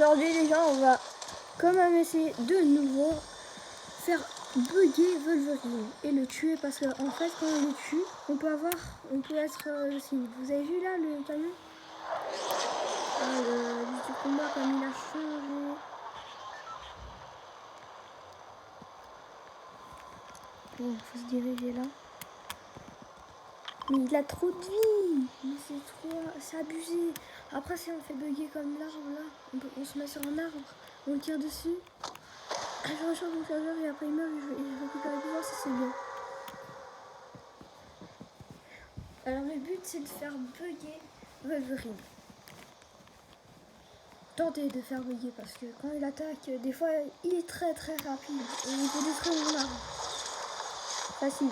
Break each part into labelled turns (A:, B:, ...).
A: Aujourd'hui les gens, on va quand même essayer de nouveau faire bugger Wolverine et le tuer parce qu'en fait quand on le tue, on peut être cible. Vous avez vu là le camion du combat comme il a changé. Bon, faut se diriger là. Mais il a trop de vie. Mais c'est abusé. Après si on fait bugger comme l'arbre là, on se met sur un arbre, on tire dessus. Je recharge mon chargeur et après il meurt et je récupère le pouvoir, ça c'est bien. Alors le but c'est de faire bugger Wolverine. Tenter de faire bugger parce que quand il attaque, des fois il est très très rapide et il peut détruire mon arbre. Facile.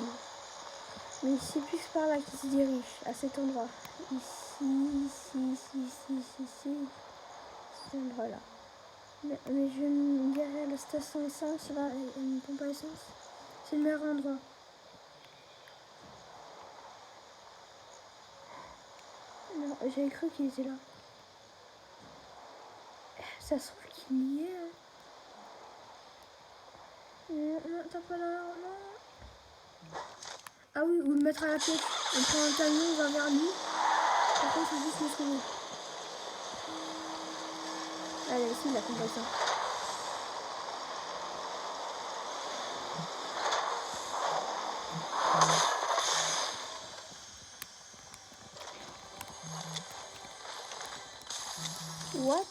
A: Mais c'est plus par là qu'il se dirige, à cet endroit. Ici. Cet endroit là. Mais je vais me garer à la station essence, là, une pompe à essence. C'est le meilleur endroit. Non, j'avais cru qu'il était là. Ça se trouve qu'il y est. Non, t'as pas là, non. Ah oui, ou le mettre à la tête. On prend un camion, on va vers lui. Par contre, il faut juste le trouver. Allez, ici, la pompe à essence. What?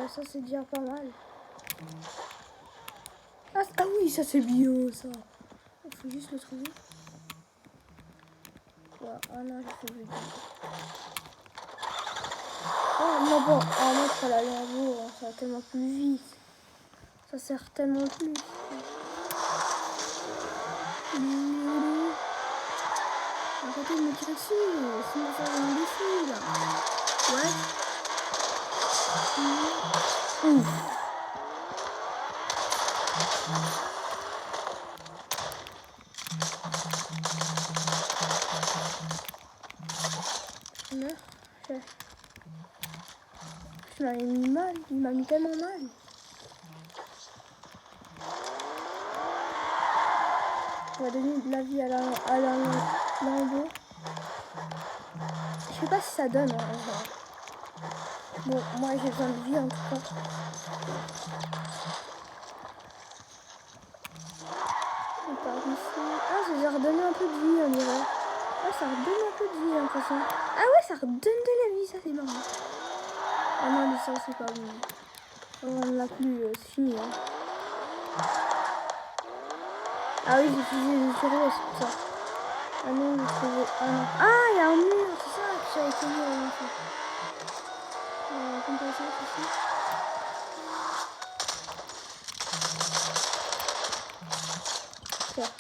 A: Ça c'est déjà pas mal. Ah oui, ça c'est bien ça. Il faut juste le trouver. Ouais, oh non, j'ai fait le but. Oh non, bon, oh non, ça la lambeau, ça va tellement plus vite. Ça sert tellement plus. Arrêtez de me tirer dessus, sinon ça va me défier là. Ouais. Ouf. Je meurs. Je m'avais mis mal, il m'a mis tellement mal. On va donner de la vie à la lambeau. Je sais pas si ça donne. Bon, moi j'ai besoin de vie en tout cas. On part ici. Ah, ça a redonné un peu de vie, on dirait. Ah, ça redonne un peu de vie, j'ai l'impression. Ah ouais, ça redonne de la vie, ça c'est marrant. Ah non, mais ça c'est pas bon. On ne l'a plus, c'est fini. Hein. Ah oui, j'ai utilisé le survie, c'est pour ça. Ah non, j'ai trouvé. Ah, il y a un mur, c'est ça que j'avais connu avant ça. Comme ça ici. Super.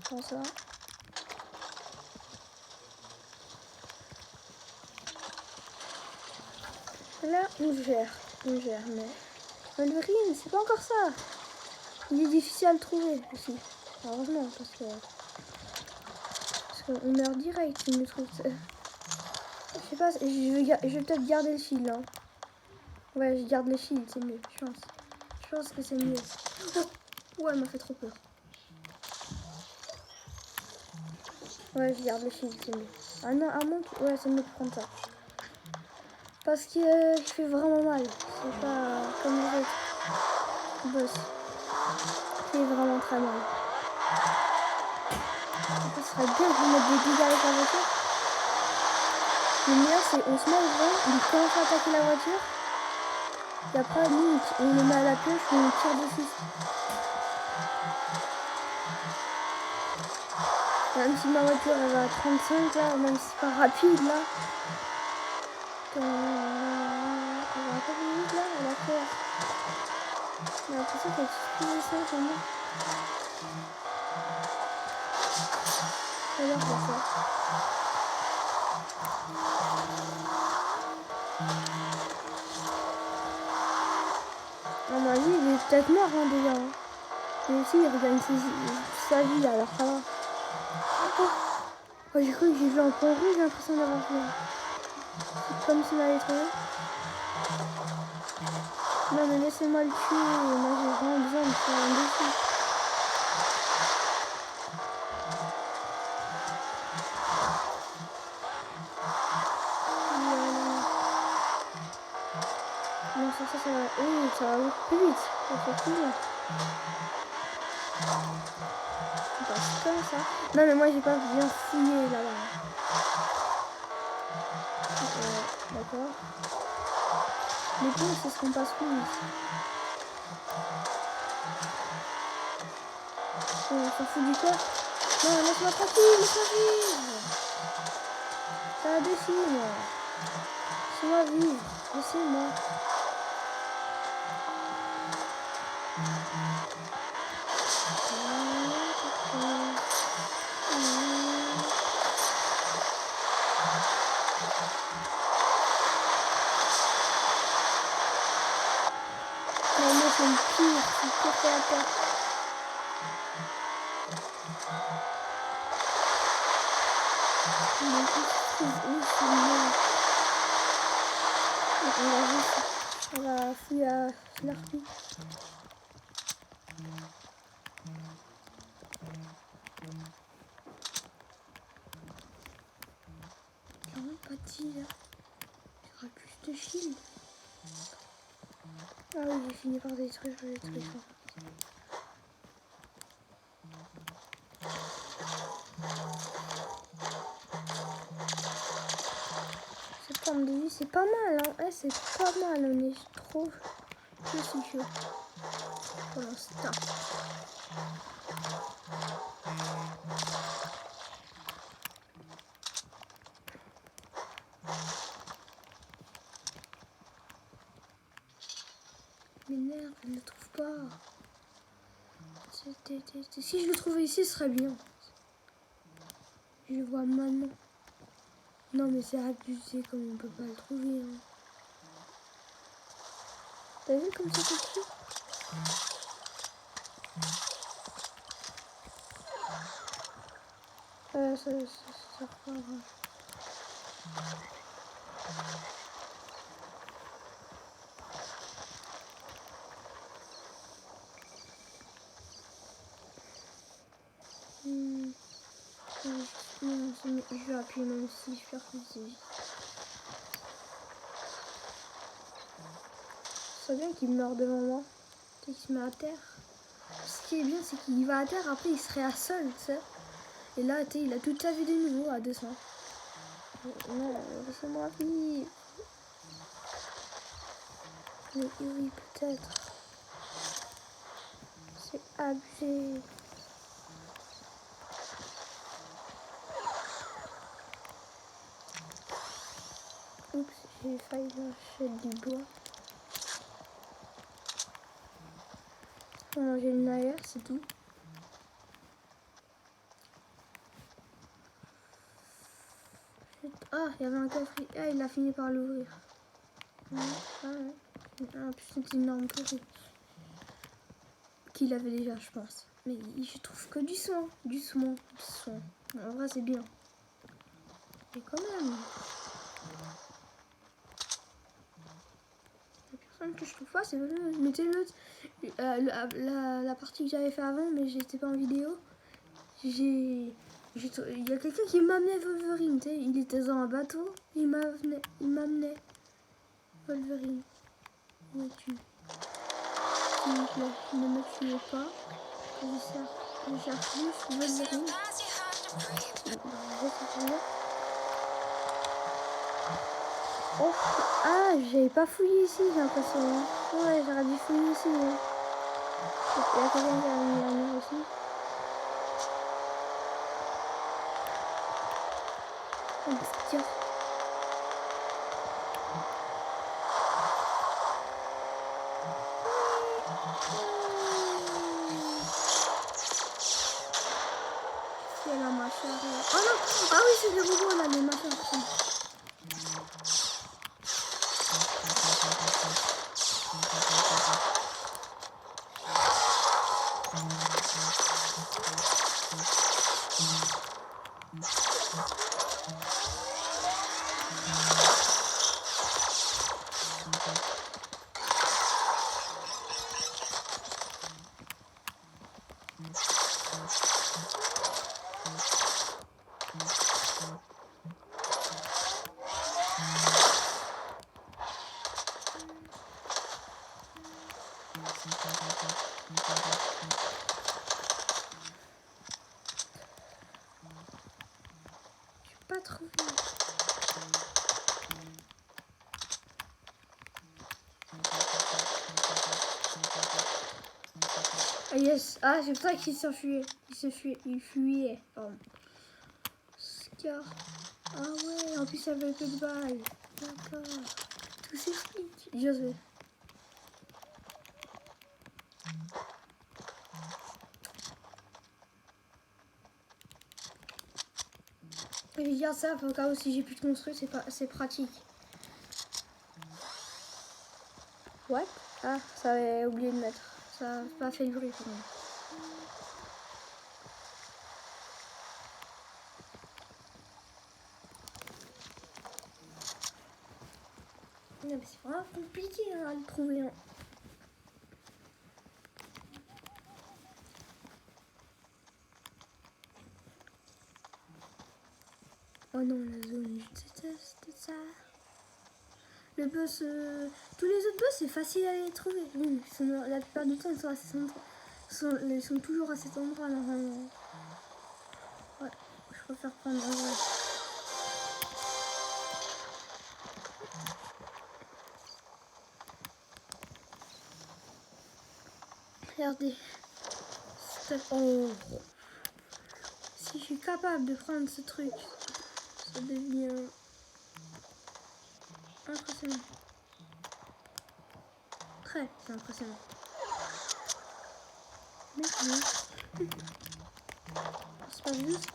A: Comme ça. Là, on gère, mais Wolverine, c'est pas encore ça. Il est difficile à le trouver aussi. Heureusement, parce qu'on meurt direct s'il me trouve. Je sais pas, je vais peut-être garder le shield. Hein. Ouais, je garde le shield, c'est mieux, je pense. Je pense que c'est mieux. Oh ouais, elle m'a fait trop peur. Ouais, je garde le shield, c'est mieux. Ah non, à mon ouais, c'est mieux de prendre ça. Parce qu'il fait vraiment mal. C'est pas comme les autres boss. Il fait vraiment très mal. Ce serait bien de mettre des dégâts avec la voiture. Le meilleur, c'est on se met devant, il commence à attaquer la voiture. Et après, nous, on le met à la pioche, on tire dessus. Même si ma voiture elle va à 35 là, même si c'est pas rapide là. Elle va pas vite là, elle a peur. J'ai l'impression qu'elle est plus ça quand même. Alors ça. À mon avis, il est peut-être mort hein, déjà. Hein. Mais aussi, il regagne sa vie alors ça va. Oh, oh, j'ai cru que j'ai vu un point rouge, j'ai l'impression d'avoir vu. C'est comme si on allait trouver. Non mais laissez-moi le tuer, moi j'ai vraiment besoin de faire un défi. Non ça va. Oui, ça va beaucoup plus vite. Ça fait finir. On passe comme ça. Non mais moi j'ai pas bien fouillé là-bas. D'accord. Les ponts c'est ce qu'on passe plus vite. On s'en fout du quoi? Non, laisse-moi tranquille, laisse-moi vivre. C'est un défi, moi. Laissez-moi vivre, laissez-moi. Non, moi, c'est le pire créateur. On va fouiller à Slurpee. Comment pas dit là? J'aurai plus de shield. Ah oui, j'ai fini par détruire les trucs. Cette forme de vie, c'est pas mal, hein. Eh, c'est pas mal, on est trop... Je suis chaud. Pour l'instant. M'énerve, je ne le trouve pas. Si je le trouvais ici, ce serait bien. Je le vois maintenant. Non, mais c'est abusé comme on peut pas le trouver. Hein. T'as vu comme c'est petit? Ça sert pas à grand. Non, je vais appuyer même si je perds plus de vie. C'est bien qu'il meurt devant moi. Tu sais qu'il se met à terre. Ce qui est bien, c'est qu'il va à terre, après il se réassole, tu sais. Et là, tu sais, il a toute sa vie de nouveau à 200. Non, laissez-moi vivre. Mais oui, peut-être. C'est abusé. Oups, j'ai failli lâcher du bois. On va manger une aère, c'est tout. Ah, il y avait un coffre. Ah, il a fini par l'ouvrir. Ah, ouais. Ah, putain, c'est une énorme pourrie. Qu'il avait déjà, je pense. Mais je trouve que du soin. Du soin. En vrai, c'est bien. Mais quand même. La personne que je trouve pas, c'est vraiment. Mettez-le. La partie que j'avais fait avant, mais j'étais pas en vidéo. Il y a quelqu'un qui m'amenait Wolverine, tu sais, il était dans un bateau, il m'amenait Wolverine. Où es-tu? S'il vous plaît, ne me tuez pas. Je cherche juste Wolverine. Oh, ah, j'avais pas fouillé ici, j'ai l'impression. Ouais, j'aurais dû fouiller ici. Hein. Il y a quelqu'un qui a mis la mire aussi. Tiens. C'est la machin. Oh non! Ah oui, c'est les robots là, les machins. Pas trouvé. Ah yes, ah c'est pour ça qu'il s'enfuyait. Il fuyait. Pardon. Scar. Ah ouais, en plus ça avait peu de balles. D'accord. Tout s'explique. José. Je vais dire ça au cas où si j'ai plus de construire, c'est pratique. What? Ah, ça avait oublié de mettre. Ça n'a pas fait le bruit pour moi. Non, mais c'est vraiment compliqué hein, à le trouver. Hein. Oh non, la zone, je déteste ça. Le boss, tous les autres boss, c'est facile à les trouver. Oui, la plupart du temps, ils sont à cet endroit. Ils sont toujours à cet endroit normalement. Ouais, je préfère prendre un vrai. Regardez. Oh. Si je suis capable de prendre ce truc, ça devient impressionnant. Très impressionnant. Mais oui. C'est pas juste.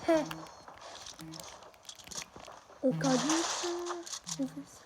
A: Hey. Au cas où ça, on fait ça.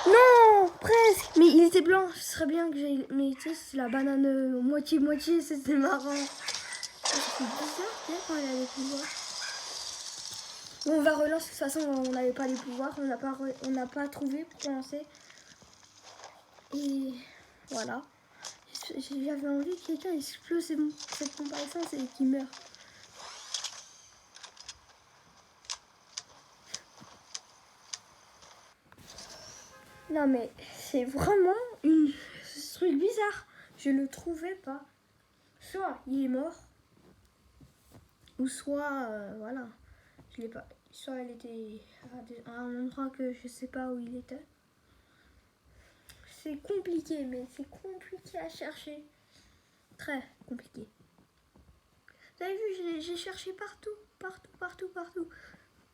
A: Non, presque. Mais il était blanc. Ce serait bien que j'ai. Mais tu sais, c'est la banane moitié-moitié. C'était marrant. C'est bizarre, quand il a les pouvoirs. Bon, on va relancer. De toute façon, on n'avait pas les pouvoirs. On n'a pas trouvé pour commencer. Et voilà. J'avais envie que quelqu'un explose cette pompe à essence et qu'il meure. Non mais c'est vraiment ce truc bizarre. Je le trouvais pas. Soit il est mort, ou soit voilà, je l'ai pas. Soit elle était à un endroit que je sais pas où il était. C'est compliqué, mais c'est compliqué à chercher. Très compliqué. Vous avez vu, j'ai cherché partout.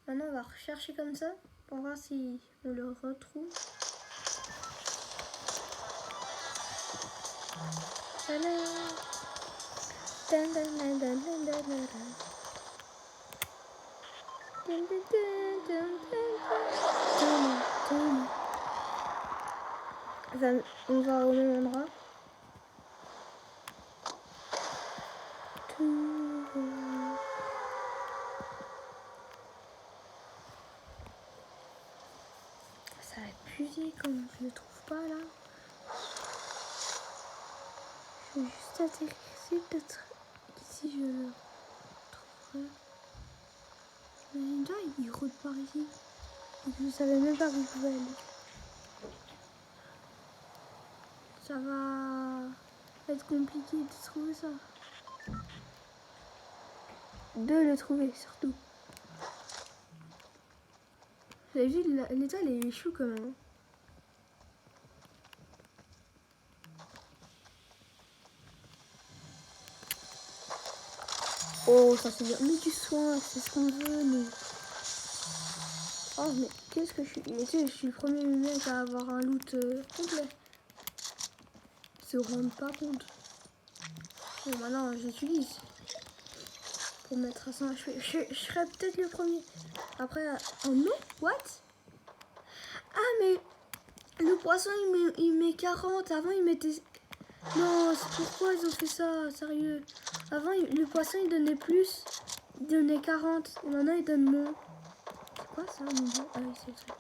A: Maintenant on va rechercher comme ça pour voir si on le retrouve. On va au même endroit. Ça a épuisé comme je le trouve pas là. Je vais juste atterrir ici, peut-être qu'ici je le trouverai. Imagine-toi, il rôde par ici. Et je savais même pas où il pouvait aller. Ça va être compliqué de trouver ça. De le trouver surtout. Vous avez vu, l'étoile est chou quand même. Oh, ça c'est bien. Mais du soin, c'est ce qu'on veut, nous. Oh, mais qu'est-ce que je suis. Mais tu sais, je suis le premier mec à avoir un loot complet. Ils se rendent pas compte. Bon, maintenant, j'utilise. Pour mettre à 100. Je serais peut-être le premier. Après. Oh non, what? Ah, mais Le poisson, il met 40. Avant, il mettait... Non, c'est pourquoi ils ont fait ça, sérieux. Avant, le poisson, il donnait plus. Il donnait 40. Et maintenant, il donne moins. C'est quoi ça, mon dieu? Ah oui, c'est le truc.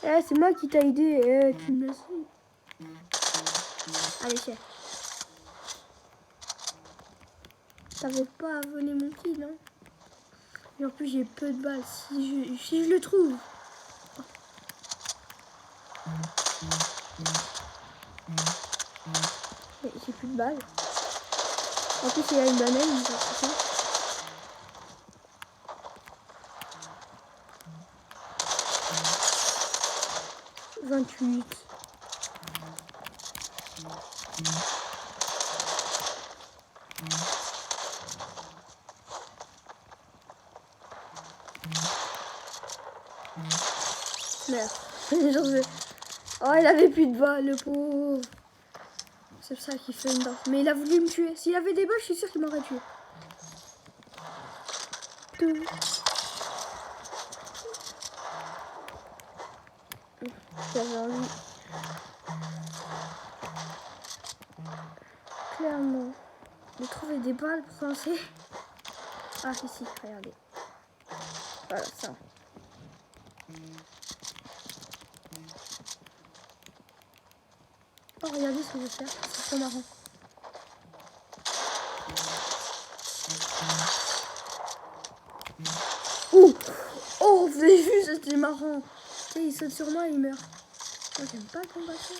A: Eh, c'est moi qui t'a aidé. Eh, tu me laisses. Allez, chef. T'avais pas à voler mon kill, hein. Et en plus, j'ai peu de balles. Si je le trouve. Mais j'ai plus de balles. En plus, il y a une banane. Il va passer. 28. Merde. Oh, il avait plus de balles, le pauvre. C'est ça qui fait une barre. Mais il a voulu me tuer. S'il avait des balles, je suis sûr qu'il m'aurait tué. Tout. J'avais envie. Clairement. De trouver des balles pour lancer. Ah, ici, regardez. Voilà, ça. Oh, regardez ce que je vais faire. C'est trop marrant. Ouh! Oh, vous avez vu, c'était marrant. Tu sais, il saute sur moi et il meurt. Moi, j'aime pas le combattant.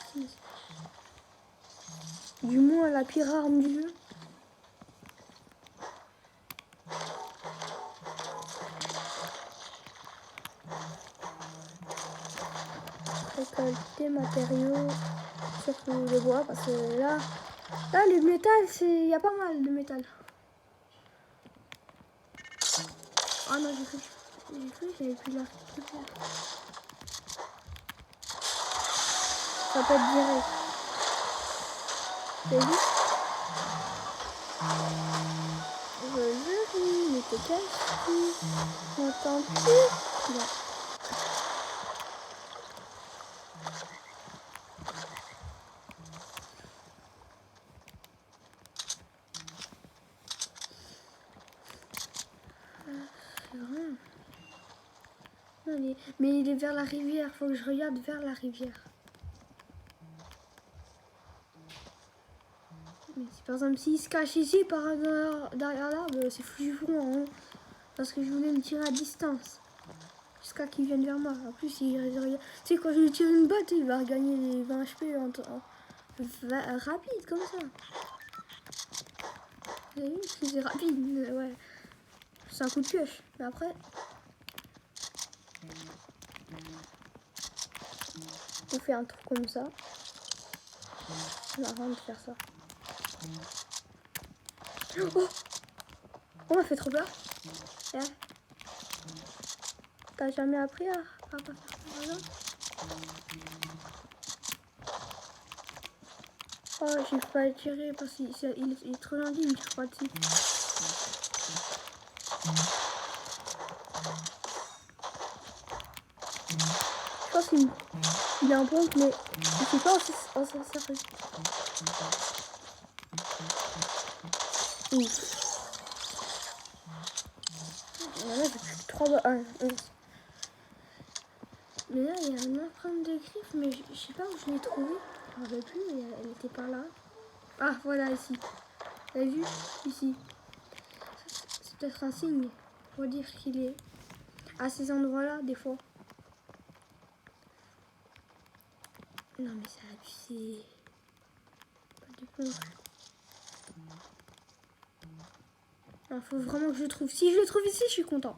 A: Du moins, la pire arme du jeu. Récolter matériaux, surtout le bois, parce que là le métal, il y a pas mal de métal. Ah non, j'ai cru que j'avais plus la récupérer. Ça peut être direct. T'as vu? Je le mais t'es caché. M'entends-tu? Non. Non, mais il est vers la rivière, faut que je regarde vers la rivière. Mais si, par exemple, s'il se cache ici par derrière l'arbre, c'est flippant, hein, parce que je voulais me tirer à distance. Jusqu'à qu'il vienne vers moi. En plus, tu sais, quand je lui tire une botte, il va regagner les 20 HP rapide, comme ça. Vous avez vu, c'est rapide, ouais. C'est un coup de pioche. Mais après... on fait un truc comme ça. C'est marrant de faire ça. Oh, on m'a fait trop peur. Yeah. T'as jamais appris à pas faire ça, là? Oh, j'ai pas le tirer parce qu'il est trop lundi, il me tire pas dessus. Je pense qu'il est en pompe, mais il fait pas en sérieux. Ouf. Là, j'ai plus 3 balles. Mais là, il y a une empreinte de griffe, mais je sais pas où je l'ai trouvée. Je ne rappelle plus, mais elle était par là. Ah, voilà, ici. Vous avez vu? Ici. C'est peut-être un signe pour dire qu'il est à ces endroits-là, des fois. Non, mais ça a abusé. Pas de pompe. Il faut vraiment que je le trouve. Si je le trouve ici, je suis content.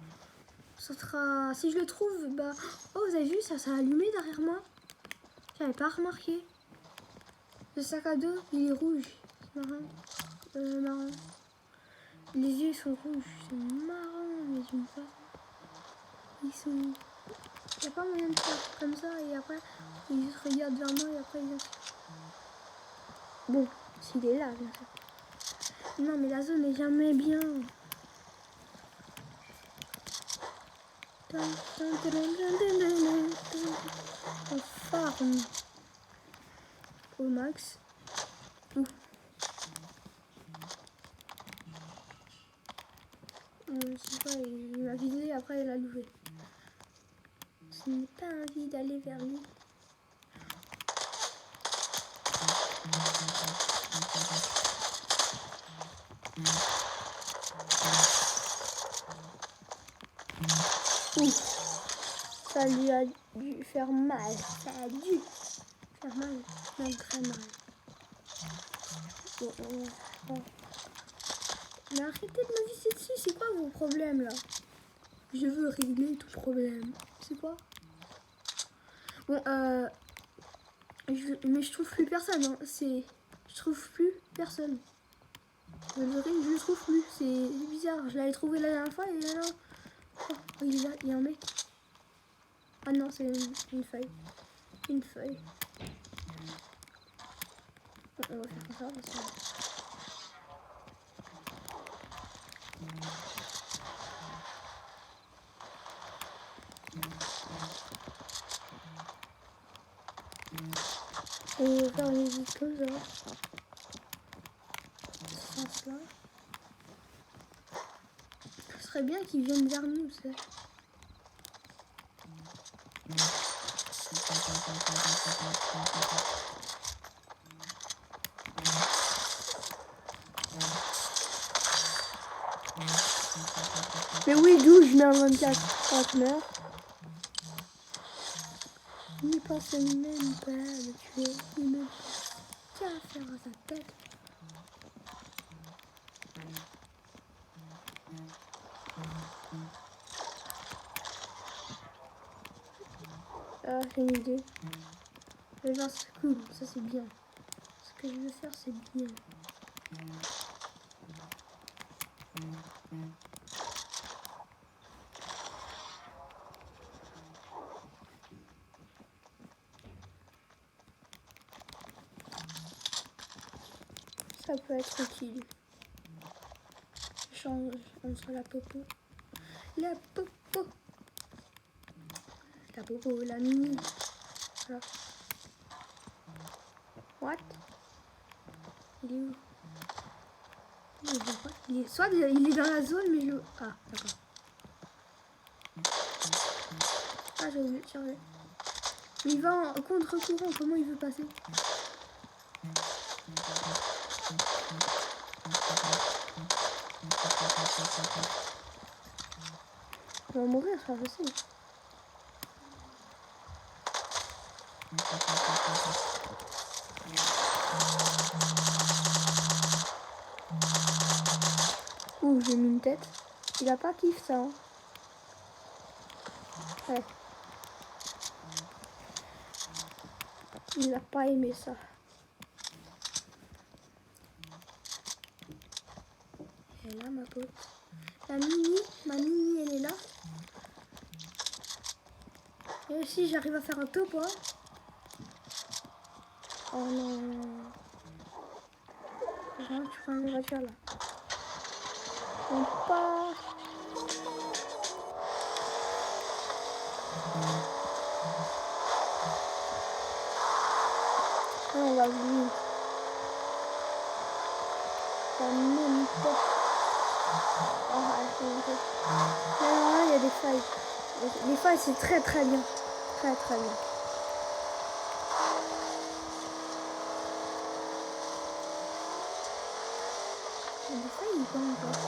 A: Ça sera... Si je le trouve, bah... Oh, vous avez vu, ça a allumé derrière moi. J'avais pas remarqué. Le sac à dos, il est rouge. Marrant. Marrant. Les yeux sont rouges. C'est marrant, mais d'une façon. Ils sont... Il n'y a pas moyen de faire comme ça et après, ils se regardent vers moi et après, ils... Bon, s'il est là, bien sûr. Non, mais la zone est jamais bien. On farm au max. Ouh. Je sais pas, il m'a visé, après il a loué. Ce n'est pas envie d'aller vers lui. Ouh. Ça lui a dû faire mal. Ça a dû faire mal. Même très mal. Bon. Mais arrêtez de me visser dessus. C'est quoi vos problèmes là? Je veux régler tout problème. C'est quoi? Bon, mais je trouve plus personne. Hein. Je trouve plus personne. Je le trouve plus. C'est bizarre. Je l'avais trouvé la dernière fois et là. Oh, il est là. Il y a un mec. Ah non, c'est une feuille. Une feuille. On va faire comme ça. On va faire une musique comme ça. Ce sens-là. Ce serait bien qu'ils viennent vers nous, ça. Mais oui, d'où je mets un 24 partenaire. Il pense même pas à le tuer. Il me tient à faire à sa tête. Ah, j'ai une idée. Je vais voir, c'est cool, ça c'est bien. Ce que je veux faire, c'est bien. Ça peut être utile. Je change entre la popo. La popo. La popo, la mini. Voilà. What? Il est où? Il est soit il est dans la zone, mais je... Ah, d'accord. Ah, j'ai oublié de charger. Il va en contre-courant, comment il veut passer? Il va mourir, ça, je sais. Ouh, j'ai mis une tête. Il a pas kiffé ça. Hein. Ouais. Il a pas aimé ça. Elle est là, ma pote. Ma mini, elle est là. Et si j'arrive à faire un top, hein. Oh non. Genre, tu prends une voiture là. On part. Ah, on va vite. Ça même pas. Ah, c'est un peu. Non, il y a des failles. Les failles, c'est très très bien. Très très bien. Il y a des failles ou pas encore?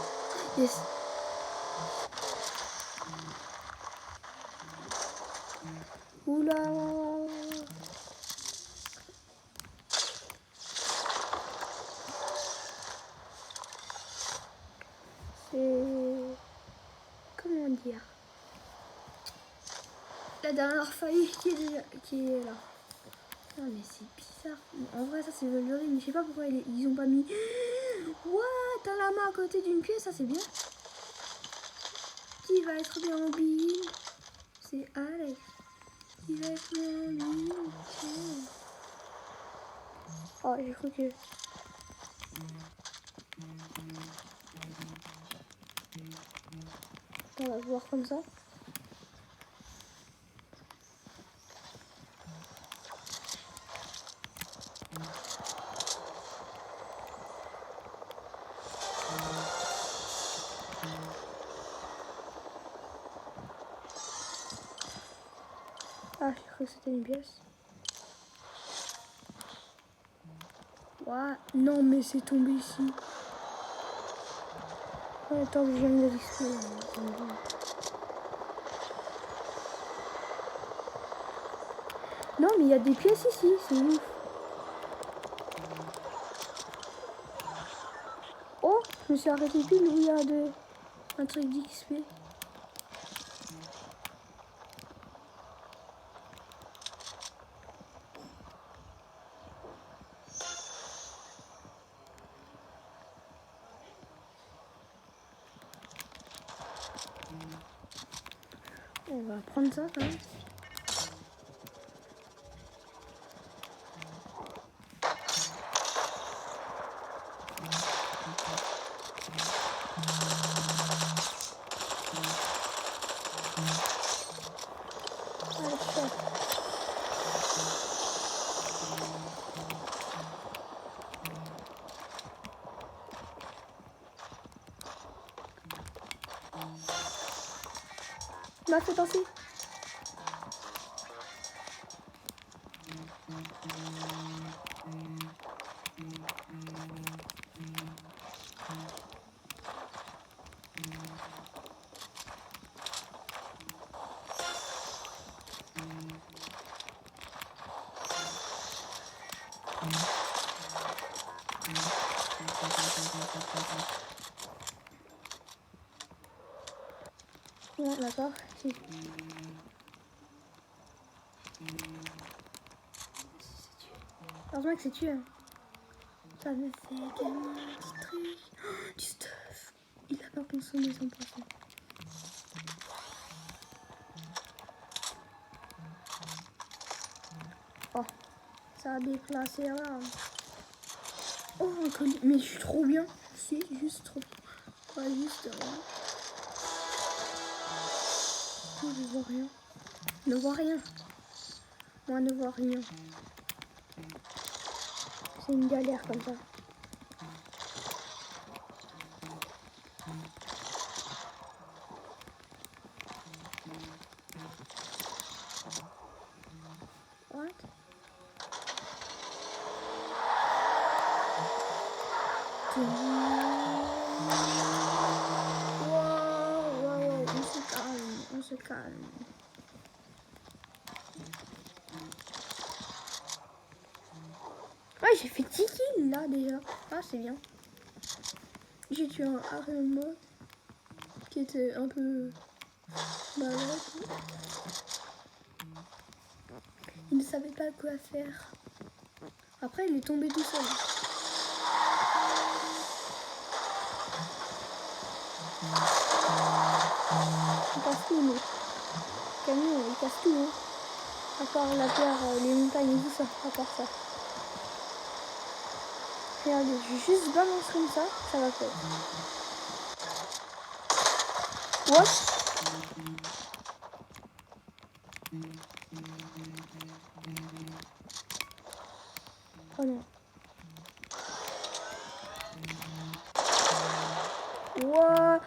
A: Yes. Oula. C'est... Comment dire? La dernière faille qui est là. Non mais c'est bizarre. En vrai ça c'est Wolverine. Je sais pas pourquoi ils ont pas mis... What? T'as la main à côté d'une pièce, ça c'est bien. Qui va être bien mobile? C'est Alex. Qui va être bien mobile? Oh j'ai cru que... On va voir comme ça. Ah, j'ai cru que c'était une pièce. Ouais. Non, mais c'est tombé ici. Ouais, attends, je viens de l'exploser. Non, mais il y a des pièces ici, c'est ouf. Oh, je me suis arrêté pile où il y a un truc d'XP. On va prendre ça quand même. Allez, chef. M'a fait penser. Ouais, d'accord. Si. Heureusement que c'est tué. Hein. Ça me fait gagner un petit truc. Oh, du stuff. Il a pas consommé 100%. Oh, ça a déplacé là. Oh, un colis. Mais je suis trop bien. C'est juste trop bien. Pas juste rien. Oh, je vois rien. Ne vois rien. Moi, ne vois rien. C'est une galère comme ça. What? Wow, on se calme. Ah, j'ai fait 10 kills là déjà. Ah, c'est bien. J'ai tué un Arema qui était un peu malade. Il ne savait pas quoi faire. Après, il est tombé tout seul. Il casse tout, mais camion, il casse tout. Hein. À part la terre, les montagnes et tout ça. À part ça. Regardez, je vais juste balancer comme ça va faire. What? Oh non. What?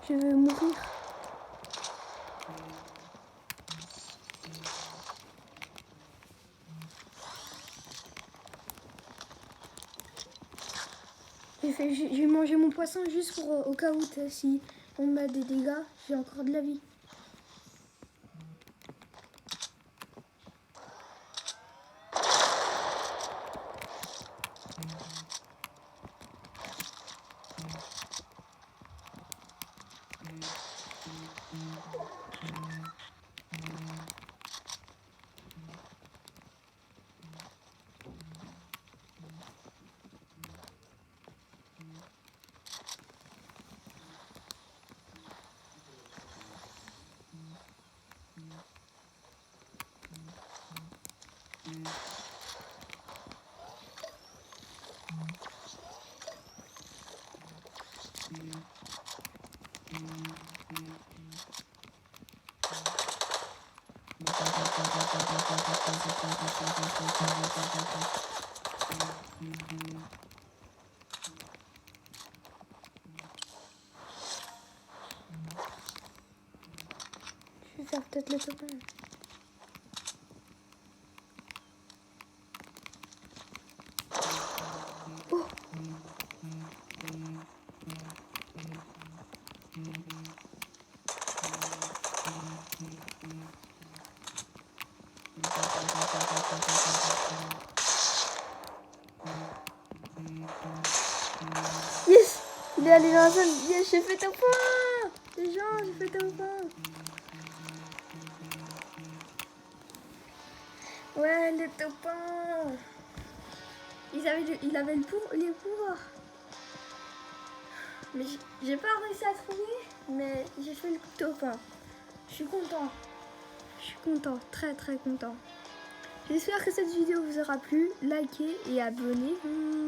A: Je vais mourir. J'ai mangé mon poisson juste pour au cas où si on met des dégâts, j'ai encore de la vie. Je vais faire peut-être le topin. Oh. Yes! Il est allé dans la zone. Yes, j'ai fait topin! Les gens, j'ai fait topin. Ouais, les topins. Il avait les pouvoirs. Mais j'ai pas réussi à trouver, mais j'ai fait le topin. Je suis content. Je suis content, très très content. J'espère que cette vidéo vous aura plu. Likez et abonnez-vous.